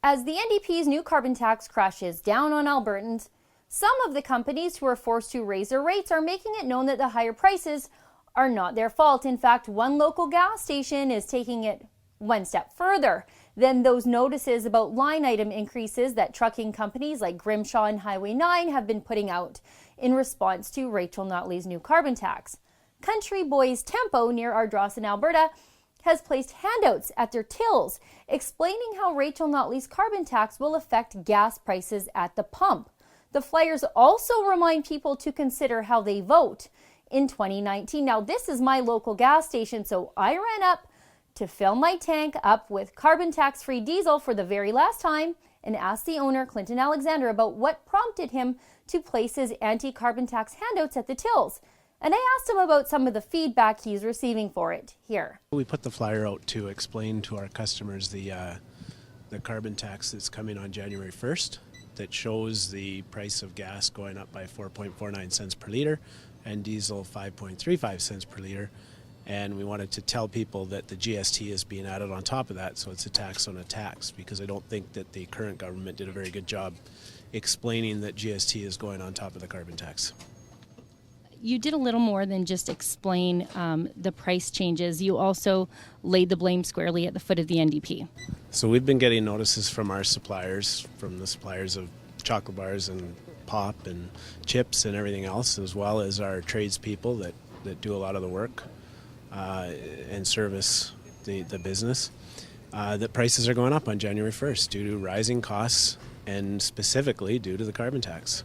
As the NDP's new carbon tax crashes down on Albertans, some of the companies who are forced to raise their rates are making it known that the higher prices are not their fault. In fact, one local gas station is taking it one step further than those notices about line item increases that trucking companies like Grimshaw and Highway 9 have been putting out in response to Rachel Notley's new carbon tax. Country Boys Tempo near Ardrossan, Alberta, has placed handouts at their tills explaining how Rachel Notley's carbon tax will affect gas prices at the pump. The flyers also remind people to consider how they vote in 2019. Now, this is my local gas station, so I ran up to fill my tank up with carbon tax-free diesel for the very last time and asked the owner, Clinton Alexander, about what prompted him to place his anti-carbon tax handouts at the tills. And I asked him about some of the feedback he's receiving for it here. We put the flyer out to explain to our customers the carbon tax that's coming on January 1st that shows the price of gas going up by 4.49 cents per litre and diesel 5.35 cents per litre. And we wanted to tell people that the GST is being added on top of that, so it's a tax on a tax, because I don't think that the current government did a very good job explaining that GST is going on top of the carbon tax. You did a little more than just explain the price changes. You also laid the blame squarely at the foot of the NDP. So we've been getting notices from our suppliers, from the suppliers of chocolate bars and pop and chips and everything else, as well as our tradespeople that do a lot of the work and service the business, that prices are going up on January 1st due to rising costs and specifically due to the carbon tax.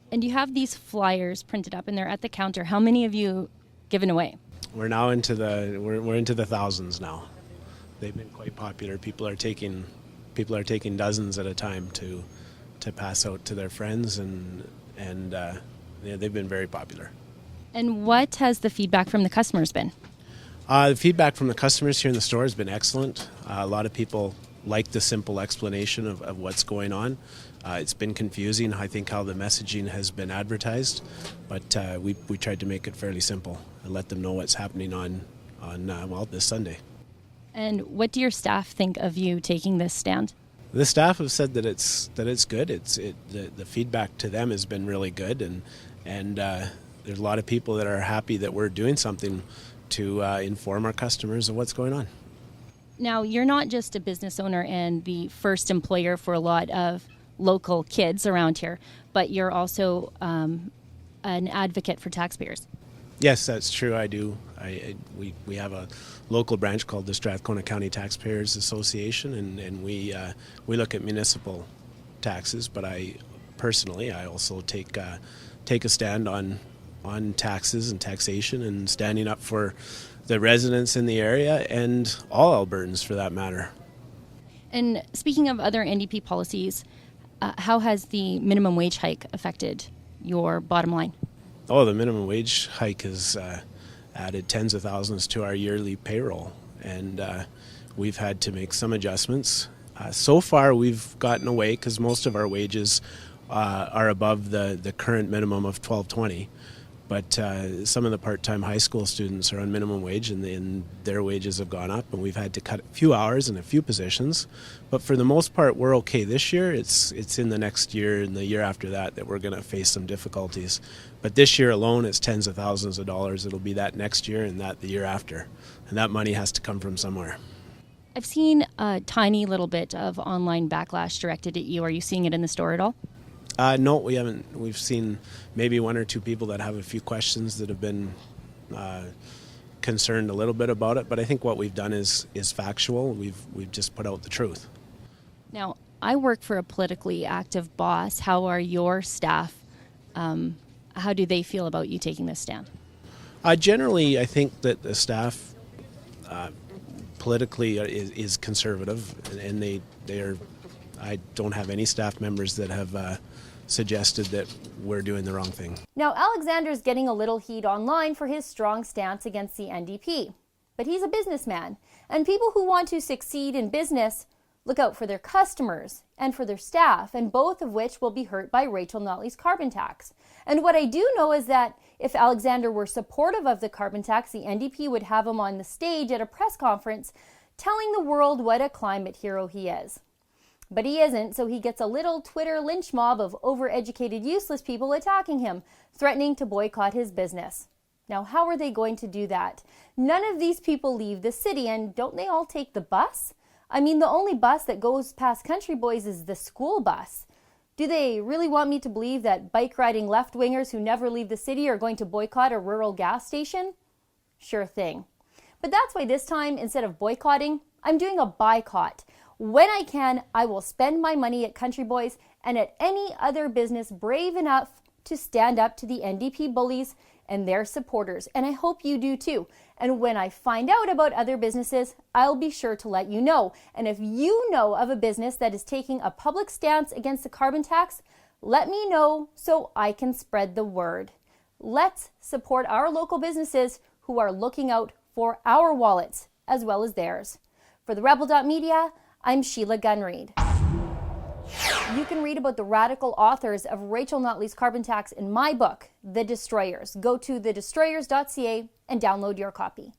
And you have these flyers printed up and they're at the counter. How many have you given away? We're now into the thousands now. They've been quite popular. People are taking dozens at a time to pass out to their friends, and they've been very popular. And what has the feedback from the customers been? The feedback from the customers here in the store has been excellent. A lot of people like the simple explanation of what's going on. It's been confusing, I think, how the messaging has been advertised, but we tried to make it fairly simple and let them know what's happening on this Sunday. And what do your staff think of you taking this stand? The staff have said that it's good. The feedback to them has been really good, and there's a lot of people that are happy that we're doing something to inform our customers of what's going on. Now, you're not just a business owner and the first employer for a lot of local kids around here, but you're also an advocate for taxpayers. Yes, that's true. I do. We have a local branch called the Strathcona County Taxpayers Association, and we look at municipal taxes. But I also take a stand on taxes and taxation and standing up for the residents in the area and all Albertans for that matter. And speaking of other NDP policies, how has the minimum wage hike affected your bottom line? Oh, the minimum wage hike has added tens of thousands to our yearly payroll, and we've had to make some adjustments. So far, we've gotten away because most of our wages are above the current minimum of $12.20. But some of the part-time high school students are on minimum wage, and their wages have gone up, and we've had to cut a few hours in a few positions. But for the most part, we're okay this year. It's in the next year and the year after that we're going to face some difficulties. But this year alone, it's tens of thousands of dollars. It'll be that next year and that the year after. And that money has to come from somewhere. I've seen a tiny little bit of online backlash directed at you. Are you seeing it in the store at all? No, we haven't. We've seen maybe one or two people that have a few questions that have been concerned a little bit about it. But I think what we've done is factual. We've just put out the truth. Now, I work for a politically active boss. How are your staff? How do they feel about you taking this stand? Generally, I think that the staff politically is conservative, and they are. I don't have any staff members that have suggested that we're doing the wrong thing. Now, Alexander's getting a little heat online for his strong stance against the NDP. But he's a businessman, and people who want to succeed in business look out for their customers and for their staff, and both of which will be hurt by Rachel Notley's carbon tax. And what I do know is that if Alexander were supportive of the carbon tax, the NDP would have him on the stage at a press conference telling the world what a climate hero he is. But he isn't, so he gets a little Twitter lynch mob of overeducated, useless people attacking him, threatening to boycott his business. Now, how are they going to do that? None of these people leave the city, and don't they all take the bus? I mean, the only bus that goes past Country Boys is the school bus. Do they really want me to believe that bike-riding left-wingers who never leave the city are going to boycott a rural gas station? Sure thing. But that's why this time, instead of boycotting, I'm doing a boycott. When I can, I will spend my money at Country Boys and at any other business brave enough to stand up to the NDP bullies and their supporters. And I hope you do too. And when I find out about other businesses, I'll be sure to let you know. And if you know of a business that is taking a public stance against the carbon tax, let me know so I can spread the word. Let's support our local businesses who are looking out for our wallets as well as theirs. For the Rebel.media, I'm Sheila Gunn Reid. You can read about the radical authors of Rachel Notley's carbon tax in my book, The Destroyers. Go to thedestroyers.ca and download your copy.